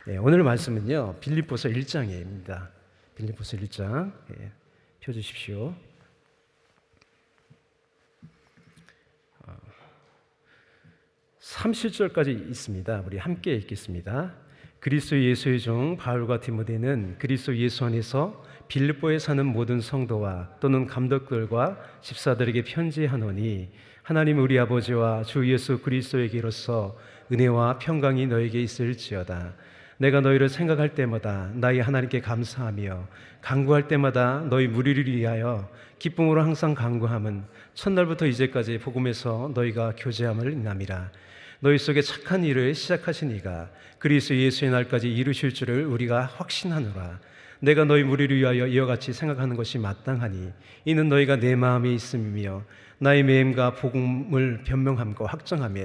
오늘 말씀은요, 빌립보서 1장입니다. 빌립보서 1장 펴주십시오. 30절까지 있습니다. 우리 함께 읽겠습니다. 그리스도 예수의 종 바울과 디모데는 그리스도 예수 안에서 빌립보에 사는 모든 성도와 또는 감독들과 집사들에게 편지하노니 하나님 우리 아버지와 주 예수 그리스도에게로서 은혜와 평강이 너에게 있을지어다. 내가 너희를 생각할 때마다 나의 하나님께 감사하며 간구할 때마다 너희 무리를 위하여 기쁨으로 항상 간구함은 첫날부터 이제까지 복음에서 너희가 교제함을 인함이라. 너희 속에 착한 일을 시작하신 이가 그리스도 예수의 날까지 이루실 줄을 우리가 확신하노라. 내가 너희 무리를 위하여 이와 같이 생각하는 것이 마땅하니 이는 너희가 내 마음에 있음이며 나의 매임과 복음을 변명함과 확정하며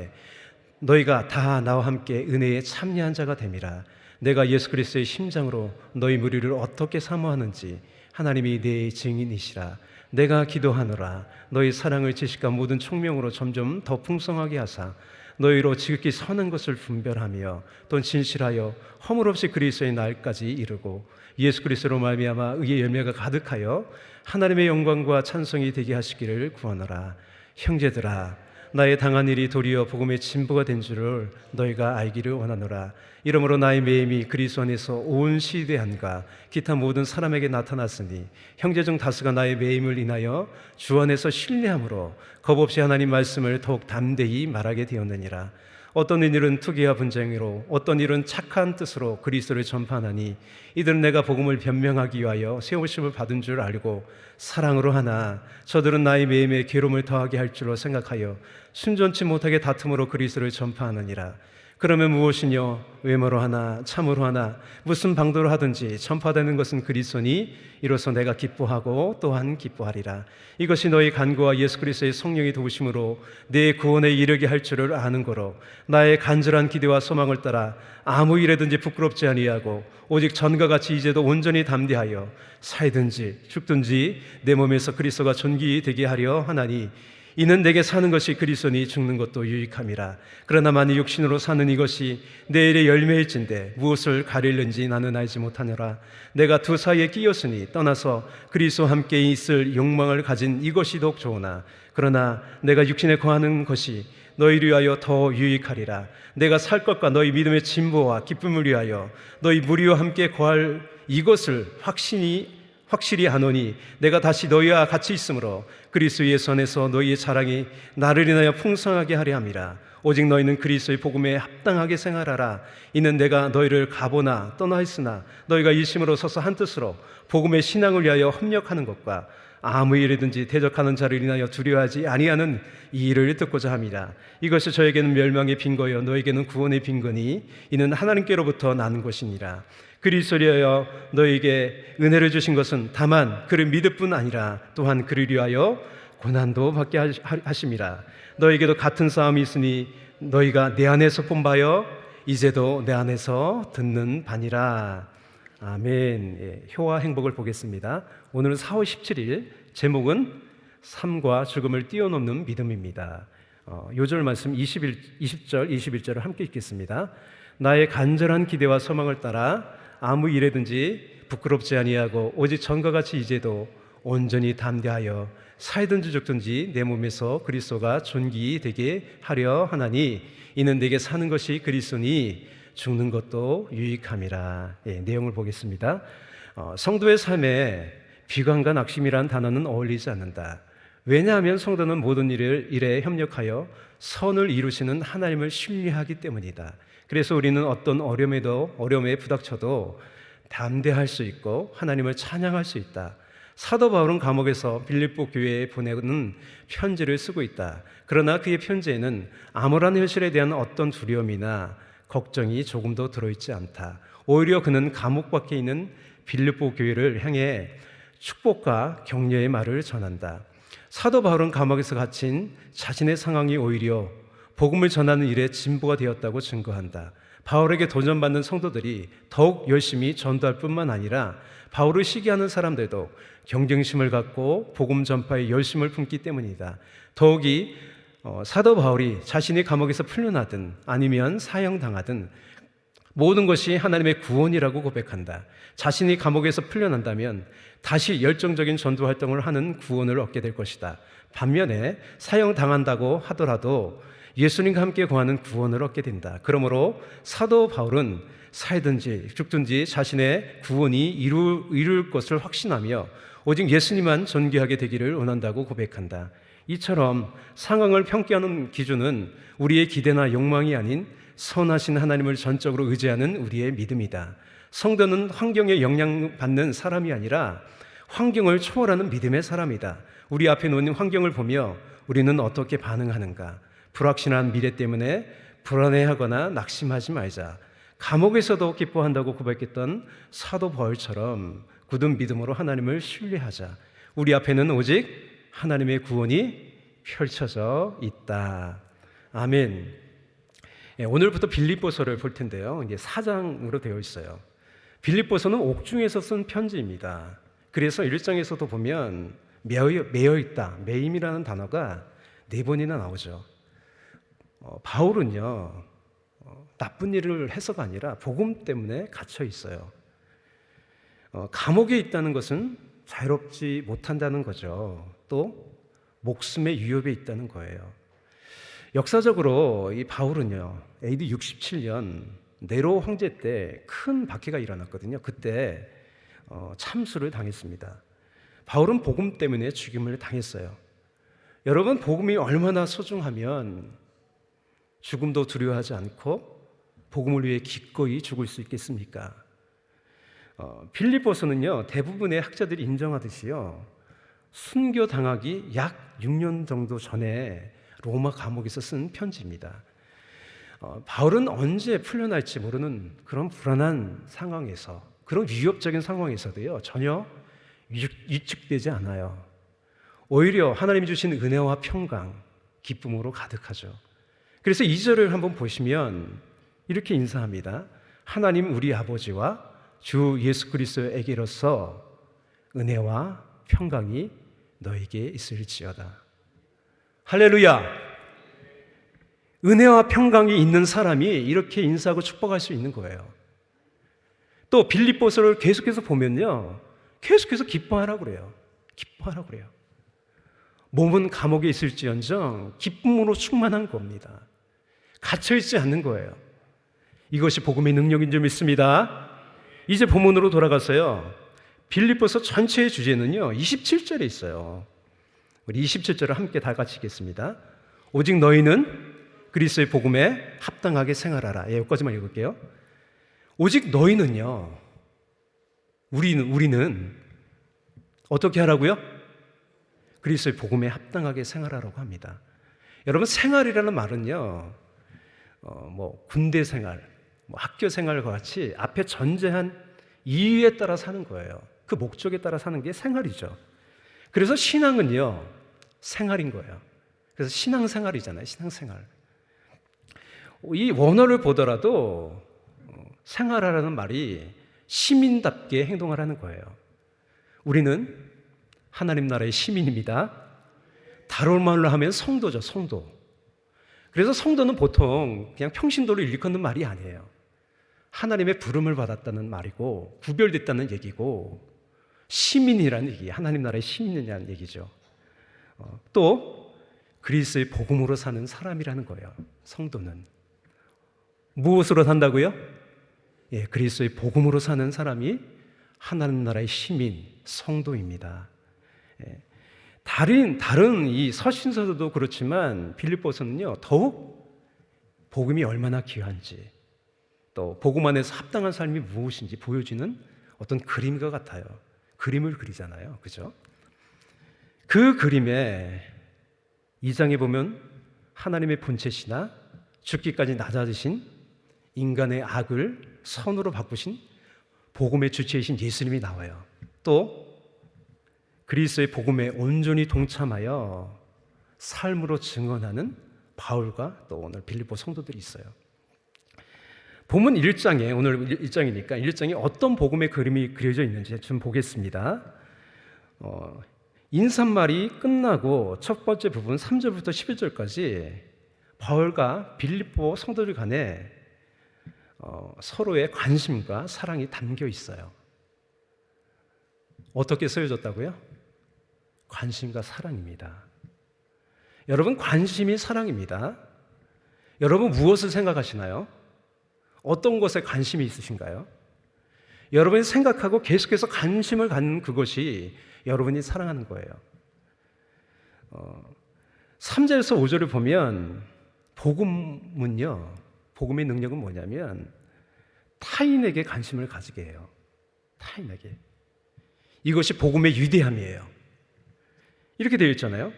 너희가 다 나와 함께 은혜에 참여한 자가 됨이라. 내가 예수 그리스도의 심장으로 너희 무리를 어떻게 사모하는지 하나님이 내 증인이시라. 내가 기도하노라. 너희 사랑을 지식과 모든 총명으로 점점 더 풍성하게 하사 너희로 지극히 선한 것을 분별하며 또 진실하여 허물 없이 그리스도의 날까지 이르고 예수 그리스도로 말미암아 의의 열매가 가득하여 하나님의 영광과 찬송이 되게 하시기를 구하노라. 형제들아, 나의 당한 일이 도리어 복음의 진보가 된 줄을 너희가 알기를 원하노라. 이러므로 나의 매임이 그리스도 안에서 온 시대한가 기타 모든 사람에게 나타났으니 형제 중 다수가 나의 매임을 인하여 주 안에서 신뢰함으로 겁없이 하나님 말씀을 더욱 담대히 말하게 되었느니라. 어떤 일은 투기와 분쟁으로 어떤 일은 착한 뜻으로 그리스도를 전파하나니 이들은 내가 복음을 변명하기 위하여 세우심을 받은 줄 알고 사랑으로 하나 저들은 나의 매임에 괴로움을 더하게 할 줄로 생각하여 순전치 못하게 다툼으로 그리스도를 전파하느니라. 그러면 무엇이뇨? 외모로 하나 참으로 하나 무슨 방도로 하든지 전파되는 것은 그리스도니 이로써 내가 기뻐하고 또한 기뻐하리라. 이것이 너희 간구와 예수 그리스도의 성령의 도우심으로 내 구원에 이르게 할 줄을 아는 거로 나의 간절한 기대와 소망을 따라 아무 일에든지 부끄럽지 아니하고 오직 전과 같이 이제도 온전히 담대하여 살든지 죽든지 내 몸에서 그리스도가 존귀되게 하려 하나니 이는 내게 사는 것이 그리스도니 죽는 것도 유익함이라. 그러나 만일 육신으로 사는 이것이 내일의 열매일진데 무엇을 가릴는지 나는 알지 못하노라. 내가 두 사이에 끼었으니 떠나서 그리스도와 함께 있을 욕망을 가진 이것이 더욱 좋으나 그러나 내가 육신에 거하는 것이 너희를 위하여 더 유익하리라. 내가 살 것과 너희 믿음의 진보와 기쁨을 위하여 너희 무리와 함께 거할 이것을 확실히 하노니 내가 다시 너희와 같이 있으므로 그리스도 예수 안에서 너희의 자랑이 나를 인하여 풍성하게 하려 함이라. 오직 너희는 그리스도의 복음에 합당하게 생활하라. 이는 내가 너희를 가보나 떠나 있으나 너희가 일심으로 서서 한 뜻으로 복음의 신앙을 위하여 협력하는 것과 아무 일이든지 대적하는 자를 인하여 두려워하지 아니하는 이 일을 듣고자 함이라. 이것이 저에게는 멸망의 빈거요 너에게는 구원의 빈거니 이는 하나님께로부터 나는 것이니라. 그리스도를 위하여 너에게 은혜를 주신 것은 다만 그를 믿을 뿐 아니라 또한 그를 위하여 고난도 받게 하심이라. 너에게도 같은 싸움이 있으니 너희가 내 안에서 본바여 이제도 내 안에서 듣는 바니라. 아멘. 효와 행복을 보겠습니다. 오늘은 4월 17일 제목은 삶과 죽음을 뛰어넘는 믿음입니다. 요절 말씀 20절 21절을 함께 읽겠습니다. 나의 간절한 기대와 소망을 따라 아무 일에든지 부끄럽지 아니하고 오직 전과 같이 이제도 온전히 담대하여 살든지 죽든지 내 몸에서 그리스도가 존귀되게 하려 하나니 이는 내게 사는 것이 그리스도니 죽는 것도 유익함이라. 내용을 보겠습니다. 성도의 삶에 비관과 낙심이란 단어는 어울리지 않는다. 왜냐하면 성도는 모든 일에 협력하여 선을 이루시는 하나님을 신뢰하기 때문이다. 그래서 우리는 어떤 어려움에 부닥쳐도 담대할 수 있고 하나님을 찬양할 수 있다. 사도 바울은 감옥에서 빌립보 교회에 보내는 편지를 쓰고 있다. 그러나 그의 편지에는 암울한 현실에 대한 어떤 두려움이나 걱정이 조금도 들어있지 않다. 오히려 그는 감옥 밖에 있는 빌립보 교회를 향해 축복과 격려의 말을 전한다. 사도 바울은 감옥에서 갇힌 자신의 상황이 오히려 복음을 전하는 일에 진보가 되었다고 증거한다. 바울에게 도전받는 성도들이 더욱 열심히 전도할 뿐만 아니라 바울을 시기하는 사람들도 경쟁심을 갖고 복음 전파에 열심을 품기 때문이다. 더욱이 사도 바울이 자신이 감옥에서 풀려나든 아니면 사형당하든 모든 것이 하나님의 구원이라고 고백한다. 자신이 감옥에서 풀려난다면 다시 열정적인 전도 활동을 하는 구원을 얻게 될 것이다. 반면에 사형당한다고 하더라도 예수님과 함께 구하는 구원을 얻게 된다. 그러므로 사도 바울은 살든지 죽든지 자신의 구원이 이룰 것을 확신하며 오직 예수님만 존귀하게 되기를 원한다고 고백한다. 이처럼 상황을 평가하는 기준은 우리의 기대나 욕망이 아닌 선하신 하나님을 전적으로 의지하는 우리의 믿음이다. 성도는 환경에 영향받는 사람이 아니라 환경을 초월하는 믿음의 사람이다. 우리 앞에 놓인 환경을 보며 우리는 어떻게 반응하는가? 불확실한 미래 때문에 불안해하거나 낙심하지 말자. 감옥에서도 기뻐한다고 고백했던 사도 바울처럼 굳은 믿음으로 하나님을 신뢰하자. 우리 앞에는 오직 하나님의 구원이 펼쳐져 있다. 아멘. 오늘부터 빌립보서를 볼 텐데요. 이제 4장으로 되어 있어요. 빌립보서는 옥중에서 쓴 편지입니다. 그래서 1장에서도 보면 매여 있다, 매임이라는 단어가 4번이나 나오죠. 바울은요, 나쁜 일을 해서가 아니라 복음 때문에 갇혀 있어요. 감옥에 있다는 것은 자유롭지 못한다는 거죠. 또 목숨의 위협에 있다는 거예요. 역사적으로 이 바울은요, AD 67년 네로 황제 때 큰 박해가 일어났거든요. 그때 참수를 당했습니다. 바울은 복음 때문에 죽임을 당했어요. 여러분, 복음이 얼마나 소중하면 죽음도 두려워하지 않고 복음을 위해 기꺼이 죽을 수 있겠습니까? 빌립보서는요, 대부분의 학자들이 인정하듯이요, 순교당하기 약 6년 정도 전에 로마 감옥에서 쓴 편지입니다. 바울은 언제 풀려날지 모르는 그런 불안한 상황에서, 그런 위협적인 상황에서도요, 전혀 위축되지 않아요. 오히려 하나님이 주신 은혜와 평강, 기쁨으로 가득하죠. 그래서 2절을 한번 보시면 이렇게 인사합니다. 하나님 우리 아버지와 주 예수 그리스도에게로서 은혜와 평강이 너에게 있을지어다. 할렐루야! 은혜와 평강이 있는 사람이 이렇게 인사하고 축복할 수 있는 거예요. 또 빌립보서를 계속해서 보면요, 계속해서 기뻐하라고 그래요. 기뻐하라고 그래요. 몸은 감옥에 있을지언정 기쁨으로 충만한 겁니다. 갇혀있지 않는 거예요. 이것이 복음의 능력인 줄 믿습니다. 이제 본문으로 돌아가서요, 빌립보서 전체의 주제는요 27절에 있어요. 우리 27절을 함께 다 같이 읽겠습니다. 오직 너희는 그리스도의 복음에 합당하게 생활하라. 여기까지만 읽을게요. 오직 너희는요, 우리는 어떻게 하라고요? 그리스도의 복음에 합당하게 생활하라고 합니다. 여러분, 생활이라는 말은요, 군대 생활, 학교 생활과 같이 앞에 전제한 이유에 따라 사는 거예요. 그 목적에 따라 사는 게 생활이죠. 그래서 신앙은요, 생활인 거예요. 그래서 신앙생활이잖아요. 신앙생활. 이 원어를 보더라도 생활하라는 말이 시민답게 행동하라는 거예요. 우리는 하나님 나라의 시민입니다. 다른 말로 하면 성도죠, 성도. 그래서 성도는 보통 그냥 평신도를 일컫는 말이 아니에요. 하나님의 부름을 받았다는 말이고, 구별됐다는 얘기고, 시민이라는 얘기, 하나님 나라의 시민이라는 얘기죠. 또 그리스도의 복음으로 사는 사람이라는 거예요. 성도는 무엇으로 산다고요? 그리스도의 복음으로 사는 사람이 하나님 나라의 시민, 성도입니다. 다른 이 서신서도 그렇지만 빌립보서는요, 더욱 복음이 얼마나 귀한지, 또 복음 안에서 합당한 삶이 무엇인지 보여주는 어떤 그림과 같아요. 그림을 그리잖아요, 그죠? 그 그림에 2장에 보면 하나님의 본체시나 죽기까지 낮아지신 인간의 악을 선으로 바꾸신 복음의 주체이신 예수님이 나와요. 또 그리스도의 복음에 온전히 동참하여 삶으로 증언하는 바울과 또 오늘 빌립보 성도들이 있어요. 본문 1장에, 오늘 1장이니까 1장에 어떤 복음의 그림이 그려져 있는지 좀 보겠습니다. 인사말이 끝나고 첫 번째 부분 3절부터 11절까지 바울과 빌립보 성도들 간에 서로의 관심과 사랑이 담겨 있어요. 어떻게 쓰여졌다고요? 관심과 사랑입니다. 여러분, 관심이 사랑입니다. 여러분, 무엇을 생각하시나요? 어떤 것에 관심이 있으신가요? 여러분이 생각하고 계속해서 관심을 갖는 그것이 여러분이 사랑하는 거예요. 3절에서 5절을 보면 복음은요, 복음의 능력은 뭐냐면 타인에게 관심을 가지게 해요. 타인에게. 이것이 복음의 위대함이에요. 이렇게 되어 있잖아요.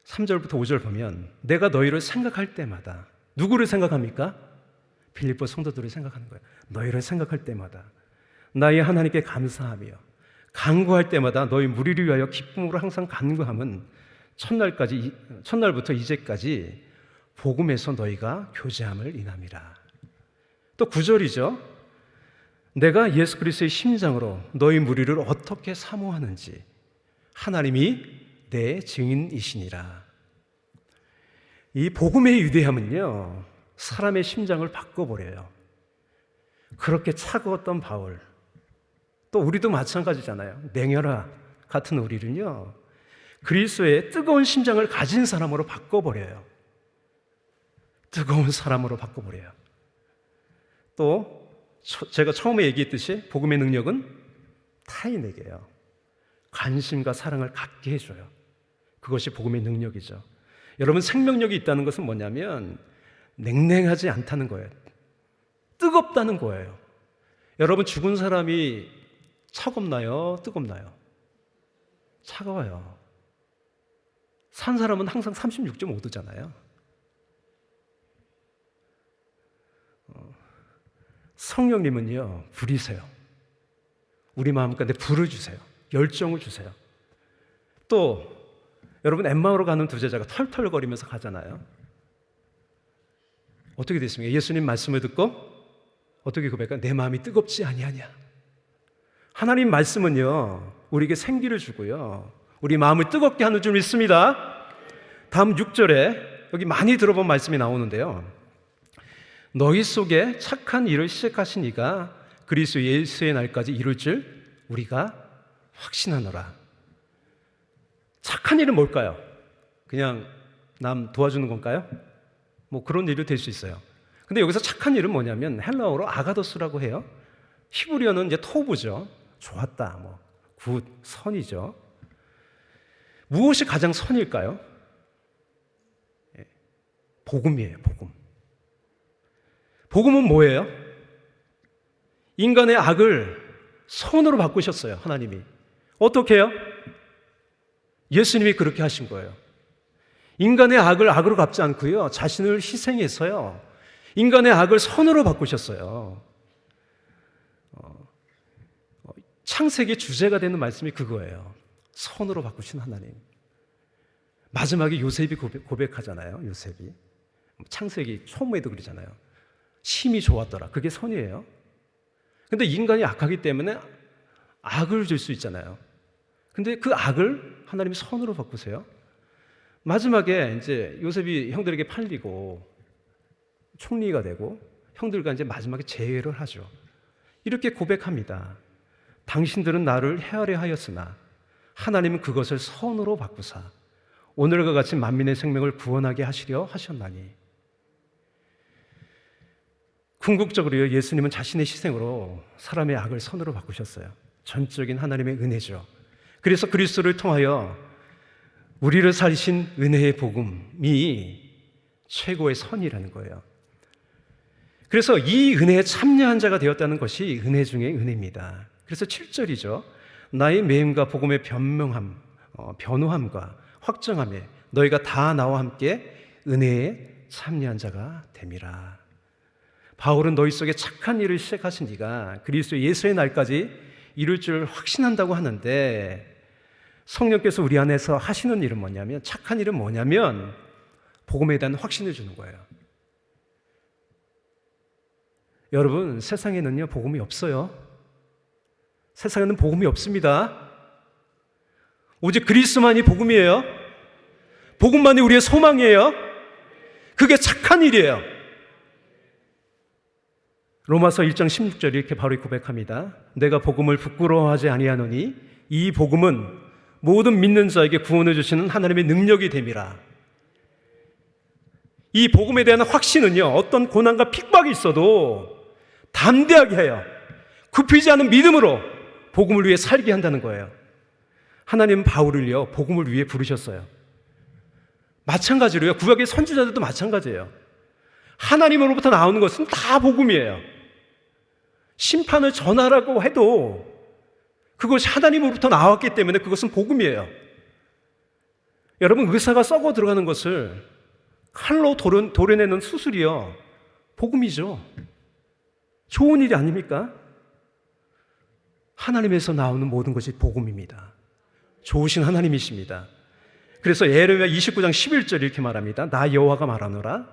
3절부터 5절 보면 내가 너희를 생각할 때마다, 누구를 생각합니까? 빌립보 성도들을 생각하는 거예요. 너희를 생각할 때마다 나의 하나님께 감사하며 간구할 때마다 너희 무리를 위하여 기쁨으로 항상 간구함은 첫날부터 이제까지 복음에서 너희가 교제함을 인함이라. 또 9절이죠. 내가 예수 그리스도의 심장으로 너희 무리를 어떻게 사모하는지 하나님이 내 증인이시니라. 이 복음의 위대함은요, 사람의 심장을 바꿔버려요. 그렇게 차가웠던 바울, 또 우리도 마찬가지잖아요. 냉혈아 같은 우리는요, 그리스도의 뜨거운 심장을 가진 사람으로 바꿔버려요. 뜨거운 사람으로 바꿔버려요. 또 제가 처음에 얘기했듯이 복음의 능력은 타인에게요, 관심과 사랑을 갖게 해줘요. 그것이 복음의 능력이죠. 여러분, 생명력이 있다는 것은 뭐냐면 냉랭하지 않다는 거예요. 뜨겁다는 거예요. 여러분, 죽은 사람이 차갑나요? 뜨겁나요? 차가워요. 산 사람은 항상 36.5도잖아요. 성령님은요, 불이세요. 우리 마음 가운데 불을 주세요. 열정을 주세요. 또 여러분, 엠마오로 가는 두 제자가 털털거리면서 가잖아요. 어떻게 됐습니까? 예수님 말씀을 듣고 어떻게 고백할까? 내 마음이 뜨겁지 아니하냐. 하나님 말씀은요, 우리에게 생기를 주고요, 우리 마음을 뜨겁게 하는 줄 믿습니다. 다음 6절에 여기 많이 들어본 말씀이 나오는데요. 너희 속에 착한 일을 시작하신 이가 그리스도 예수의 날까지 이룰 줄 우리가 확신하노라. 착한 일은 뭘까요? 그냥 남 도와주는 건가요? 뭐 그런 일도 될 수 있어요. 근데 여기서 착한 일은 뭐냐면 헬라어로 아가도스라고 해요. 히브리어는 이제 토브죠. 좋았다, 뭐 굿, 선이죠. 무엇이 가장 선일까요? 복음이에요. 복음. 복음은 뭐예요? 인간의 악을 선으로 바꾸셨어요. 하나님이. 어떻게 해요? 예수님이 그렇게 하신 거예요. 인간의 악을 악으로 갚지 않고요, 자신을 희생해서요, 인간의 악을 선으로 바꾸셨어요. 창세기 주제가 되는 말씀이 그거예요. 선으로 바꾸신 하나님. 마지막에 요셉이 고백하잖아요. 요셉이 창세기 초무에도 그러잖아요. 심히 좋았더라. 그게 선이에요. 근데 인간이 악하기 때문에 악을 줄 수 있잖아요. 근데 그 악을 하나님이 선으로 바꾸세요. 마지막에 이제 요셉이 형들에게 팔리고 총리가 되고 형들과 이제 마지막에 재회를 하죠. 이렇게 고백합니다. 당신들은 나를 헤아려 하였으나 하나님은 그것을 선으로 바꾸사 오늘과 같이 만민의 생명을 구원하게 하시려 하셨나니. 궁극적으로요, 예수님은 자신의 희생으로 사람의 악을 선으로 바꾸셨어요. 전적인 하나님의 은혜죠. 그래서 그리스도를 통하여 우리를 살리신 은혜의 복음이 최고의 선이라는 거예요. 그래서 이 은혜에 참여한 자가 되었다는 것이 은혜 중의 은혜입니다. 그래서 7절이죠. 나의 매임과 복음의 변호함과 확정함에 너희가 다 나와 함께 은혜에 참여한 자가 됨이라. 바울은 너희 속에 착한 일을 시작하신 이가 그리스도 예수의 날까지 이룰 줄 확신한다고 하는데, 성령께서 우리 안에서 하시는 일은 뭐냐면, 착한 일은 뭐냐면 복음에 대한 확신을 주는 거예요. 여러분, 세상에는요 복음이 없어요. 세상에는 복음이 없습니다. 오직 그리스도만이 복음이에요. 복음만이 우리의 소망이에요. 그게 착한 일이에요. 로마서 1장 16절 이렇게 바로 고백합니다. 내가 복음을 부끄러워하지 아니하노니 이 복음은 모든 믿는 자에게 구원해 주시는 하나님의 능력이 됨이라. 이 복음에 대한 확신은요, 어떤 고난과 핍박이 있어도 담대하게 해요. 굽히지 않은 믿음으로 복음을 위해 살게 한다는 거예요. 하나님은 바울을요, 복음을 위해 부르셨어요. 마찬가지로요, 구약의 선지자들도 마찬가지예요. 하나님으로부터 나오는 것은 다 복음이에요. 심판을 전하라고 해도 그것이 하나님으로부터 나왔기 때문에 그것은 복음이에요. 여러분, 의사가 썩어 들어가는 것을 칼로 도려내는 수술이요, 복음이죠. 좋은 일이 아닙니까? 하나님에서 나오는 모든 것이 복음입니다. 좋으신 하나님이십니다. 그래서 예레미야 29장 11절 이렇게 말합니다. 나 여호와가 말하노라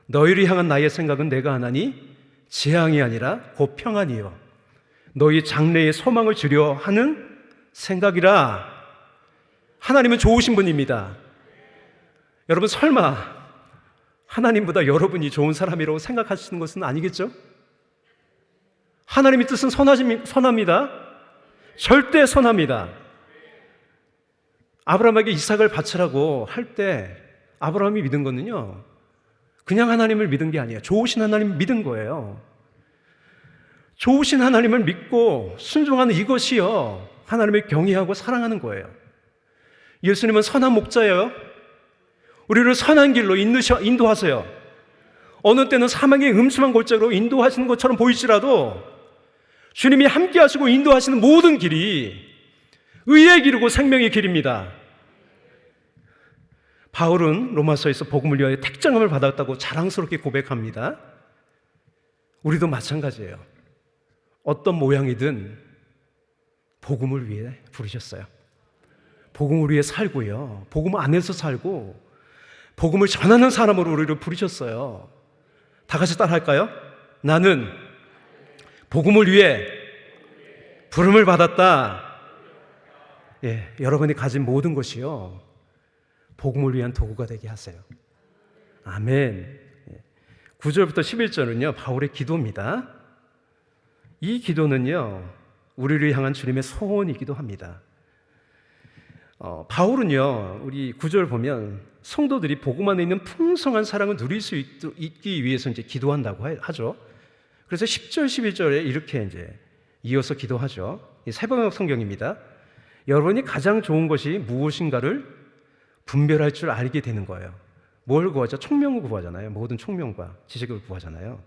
너희를 향한 나의 생각은 내가 하나니 재앙이 아니라 곧 평안이요 너희 장래의 소망을 주려 하는 생각이라. 하나님은 좋으신 분입니다. 여러분, 설마 하나님보다 여러분이 좋은 사람이라고 생각하시는 것은 아니겠죠? 하나님의 뜻은 선합니다. 절대 선합니다. 아브라함에게 이삭을 바치라고 할 때 아브라함이 믿은 거는요, 그냥 하나님을 믿은 게 아니에요. 좋으신 하나님을 믿은 거예요. 좋으신 하나님을 믿고 순종하는 이것이요, 하나님을 경외하고 사랑하는 거예요. 예수님은 선한 목자예요. 우리를 선한 길로 인도하세요. 어느 때는 사망의 음침한 골짜기로 인도하시는 것처럼 보일지라도 주님이 함께 하시고 인도하시는 모든 길이 의의 길이고 생명의 길입니다. 바울은 로마서에서 복음을 위하여 택정함을 받았다고 자랑스럽게 고백합니다. 우리도 마찬가지예요. 어떤 모양이든 복음을 위해 부르셨어요. 복음을 위해 살고요, 복음 안에서 살고 복음을 전하는 사람으로 우리를 부르셨어요. 다 같이 따라할까요? 나는 복음을 위해 부름을 받았다. 예, 여러분이 가진 모든 것이요, 복음을 위한 도구가 되게 하세요. 아멘. 9절부터 11절은요, 바울의 기도입니다. 이 기도는요, 우리를 향한 주님의 소원이기도 합니다. 바울은요, 우리 9절 보면 성도들이 복음 안에 있는 풍성한 사랑을 누릴 수 있기 위해서 이제 기도한다고 하죠. 그래서 10절, 11절에 이렇게 이제 이어서 기도하죠. 이 새번역 성경입니다. 여러분이 가장 좋은 것이 무엇인가를 분별할 줄 알게 되는 거예요. 뭘 구하죠? 총명을 구하잖아요. 모든 총명과 지식을 구하잖아요.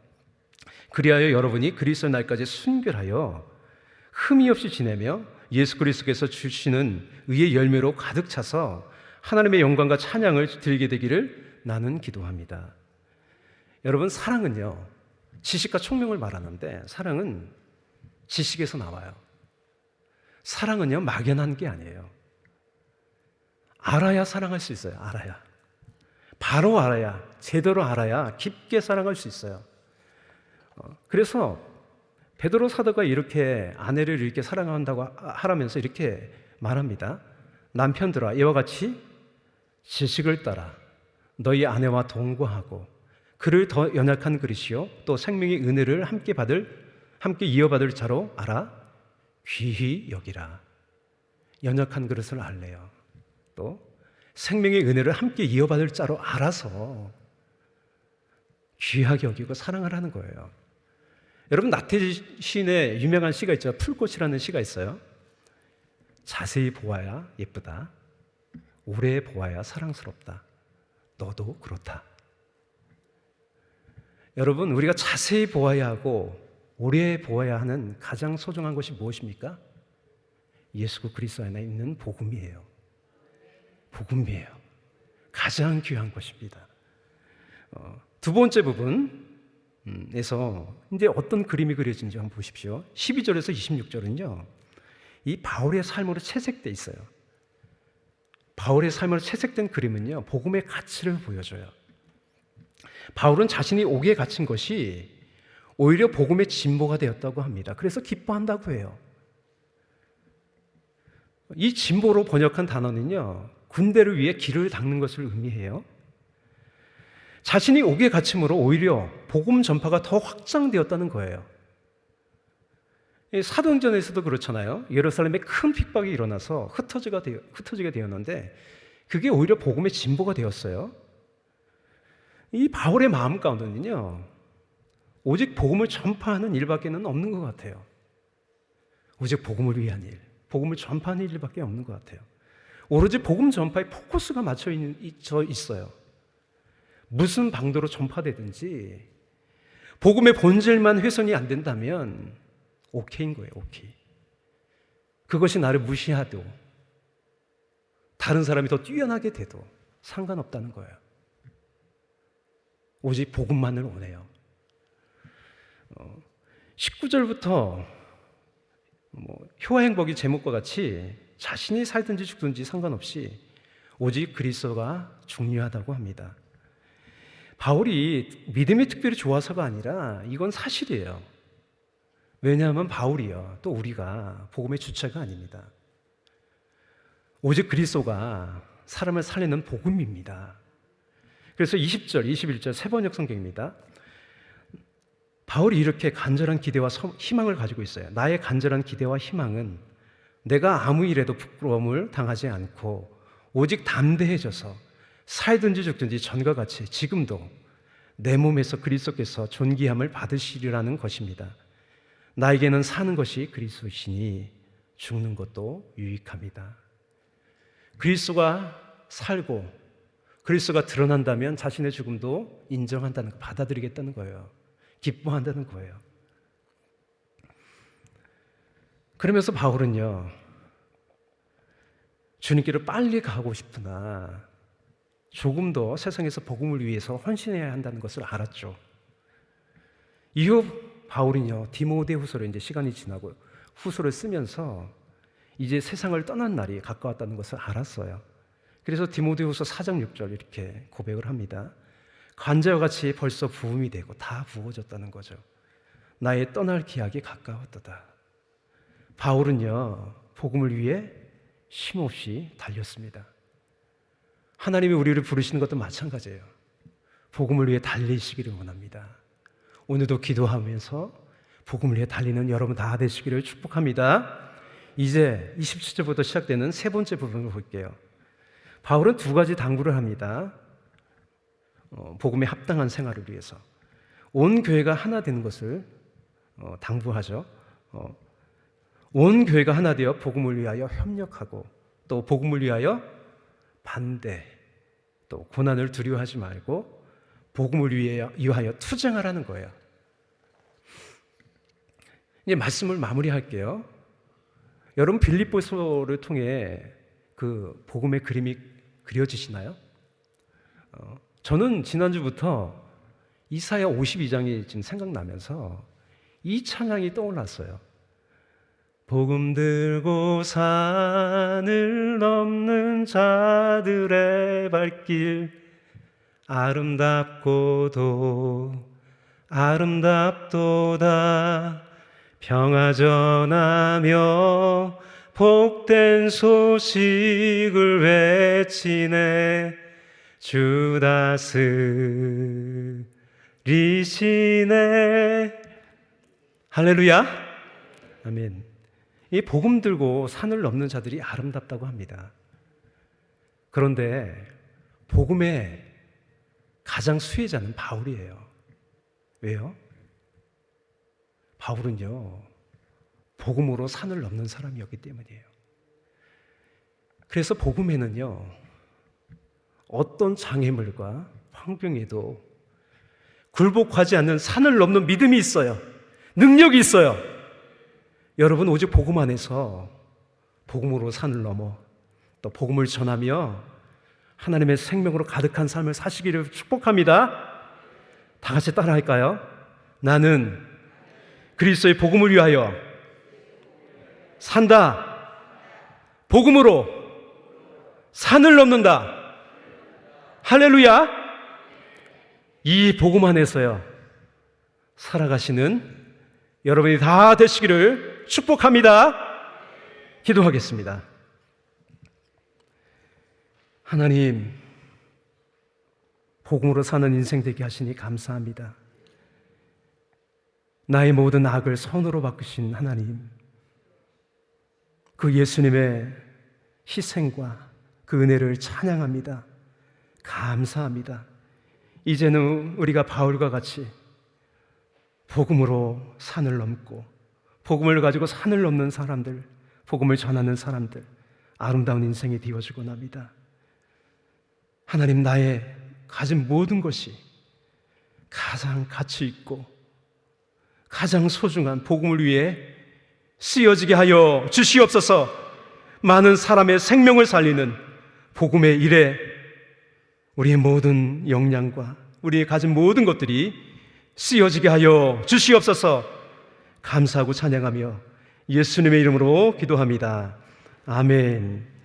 그리하여 여러분이 그리스도의 날까지 순결하여 흠이 없이 지내며 예수 그리스도께서 주시는 의의 열매로 가득 차서 하나님의 영광과 찬양을 드리게 되기를 나는 기도합니다. 여러분, 사랑은요, 지식과 총명을 말하는데 사랑은 지식에서 나와요. 사랑은요, 막연한 게 아니에요. 알아야 사랑할 수 있어요. 알아야. 바로 알아야, 제대로 알아야 깊게 사랑할 수 있어요. 그래서 베드로 사도가 이렇게 아내를 이렇게 사랑한다고 하라면서 이렇게 말합니다. 남편들아, 이와 같이 지식을 따라 너희 아내와 동거하고 그를 더 연약한 그릇이요 또 생명의 은혜를 함께 이어받을 자로 알아 귀히 여기라. 연약한 그릇을 알래요. 또 생명의 은혜를 함께 이어받을 자로 알아서 귀하게 여기고 사랑하라는 거예요. 여러분, 나태주 시인의 유명한 시가 있죠. 풀꽃이라는 시가 있어요. 자세히 보아야 예쁘다. 오래 보아야 사랑스럽다. 너도 그렇다. 여러분, 우리가 자세히 보아야 하고 오래 보아야 하는 가장 소중한 것이 무엇입니까? 예수 그리스도 안에 있는 복음이에요. 복음이에요. 가장 귀한 것입니다. 두 번째 부분에서 이제 어떤 그림이 그려진지 한번 보십시오. 12절에서 26절은요, 이 바울의 삶으로 채색되어 있어요. 바울의 삶으로 채색된 그림은요, 복음의 가치를 보여줘요. 바울은 자신이 옥에 갇힌 것이 오히려 복음의 진보가 되었다고 합니다. 그래서 기뻐한다고 해요. 이 진보로 번역한 단어는요, 군대를 위해 길을 닦는 것을 의미해요. 자신이 옥에 갇힘으로 오히려 복음 전파가 더 확장되었다는 거예요. 사도행전에서도 그렇잖아요. 예루살렘에 큰 핍박이 일어나서 흩어지게 되었는데 그게 오히려 복음의 진보가 되었어요. 이 바울의 마음 가운데는요, 오직 복음을 전파하는 일밖에는 없는 것 같아요. 오직 복음을 위한 일, 복음을 전파하는 일밖에 없는 것 같아요. 오로지 복음 전파에 포커스가 맞춰 있어요. 무슨 방도로 전파되든지 복음의 본질만 훼손이 안 된다면 오케이인 거예요. 오케이. 그것이 나를 무시하도 다른 사람이 더 뛰어나게 돼도 상관없다는 거예요. 오직 복음만을 원해요. 19절부터 효행복이 제목과 같이 자신이 살든지 죽든지 상관없이 오직 그리스도가 중요하다고 합니다. 바울이 믿음이 특별히 좋아서가 아니라 이건 사실이에요. 왜냐하면 바울이요, 또 우리가 복음의 주체가 아닙니다. 오직 그리스도가 사람을 살리는 복음입니다. 그래서 20절, 21절 세 번역 성경입니다. 바울이 이렇게 간절한 기대와 희망을 가지고 있어요. 나의 간절한 기대와 희망은 내가 아무 일에도 부끄러움을 당하지 않고 오직 담대해져서 살든지 죽든지 전과 같이 지금도 내 몸에서 그리스도께서 존귀함을 받으시리라는 것입니다. 나에게는 사는 것이 그리스도시니 죽는 것도 유익합니다. 그리스도가 살고 그리스도가 드러난다면 자신의 죽음도 인정한다는 거, 받아들이겠다는 거예요. 기뻐한다는 거예요. 그러면서 바울은요, 주님께로 빨리 가고 싶으나 조금 더 세상에서 복음을 위해서 헌신해야 한다는 것을 알았죠. 이후 바울은요, 디모데후서로 이제 시간이 지나고 후서를 쓰면서 이제 세상을 떠난 날이 가까웠다는 것을 알았어요. 그래서 디모데후서 4장 6절 이렇게 고백을 합니다. 관자와 같이 벌써 부음이 되고 다 부어졌다는 거죠. 나의 떠날 기약이 가까웠도다. 바울은요, 복음을 위해 쉼없이 달렸습니다. 하나님이 우리를 부르시는 것도 마찬가지예요. 복음을 위해 달리시기를 원합니다. 오늘도 기도하면서 복음을 위해 달리는 여러분 다 되시기를 축복합니다. 이제 27절부터 시작되는 세 번째 부분을 볼게요. 바울은 두 가지 당부를 합니다. 복음에 합당한 생활을 위해서 온 교회가 하나 되는 것을 당부하죠. 온 교회가 하나 되어 복음을 위하여 협력하고 또 복음을 위하여 반대, 또 고난을 두려워하지 말고 복음을 위하여 투쟁하라는 거예요. 이제 말씀을 마무리할게요. 여러분 빌립보서를 통해 그 복음의 그림이 그려지시나요? 저는 지난주부터 이사야 52장이 지금 생각나면서 이 찬양이 떠올랐어요. 복음 들고 산을 넘는 자들의 발길 아름답고도 아름답도다. 평화 전하며 복된 소식을 외치네. 주 다스리시네. 할렐루야. 아멘. 이 복음 들고 산을 넘는 자들이 아름답다고 합니다. 그런데 복음의 가장 수혜자는 바울이에요. 왜요? 바울은요, 복음으로 산을 넘는 사람이었기 때문이에요. 그래서 복음에는요, 어떤 장애물과 황병에도 굴복하지 않는 산을 넘는 믿음이 있어요. 능력이 있어요. 여러분 오직 복음 안에서 복음으로 산을 넘어 또 복음을 전하며 하나님의 생명으로 가득한 삶을 사시기를 축복합니다. 다 같이 따라할까요? 나는 그리스도의 복음을 위하여 산다. 복음으로 산을 넘는다. 할렐루야. 이 복음 안에서요 살아가시는 여러분이 다 되시기를 축복합니다. 기도하겠습니다. 하나님, 복음으로 사는 인생 되게 하시니 감사합니다. 나의 모든 악을 선으로 바꾸신 하나님, 그 예수님의 희생과 그 은혜를 찬양합니다. 감사합니다. 이제는 우리가 바울과 같이 복음으로 산을 넘고 복음을 가지고 산을 넘는 사람들, 복음을 전하는 사람들, 아름다운 인생이 되어주곤 합니다. 하나님, 나의 가진 모든 것이 가장 가치 있고 가장 소중한 복음을 위해 쓰여지게 하여 주시옵소서. 많은 사람의 생명을 살리는 복음의 일에 우리의 모든 역량과 우리의 가진 모든 것들이 쓰여지게 하여 주시옵소서. 감사하고 찬양하며 예수님의 이름으로 기도합니다. 아멘.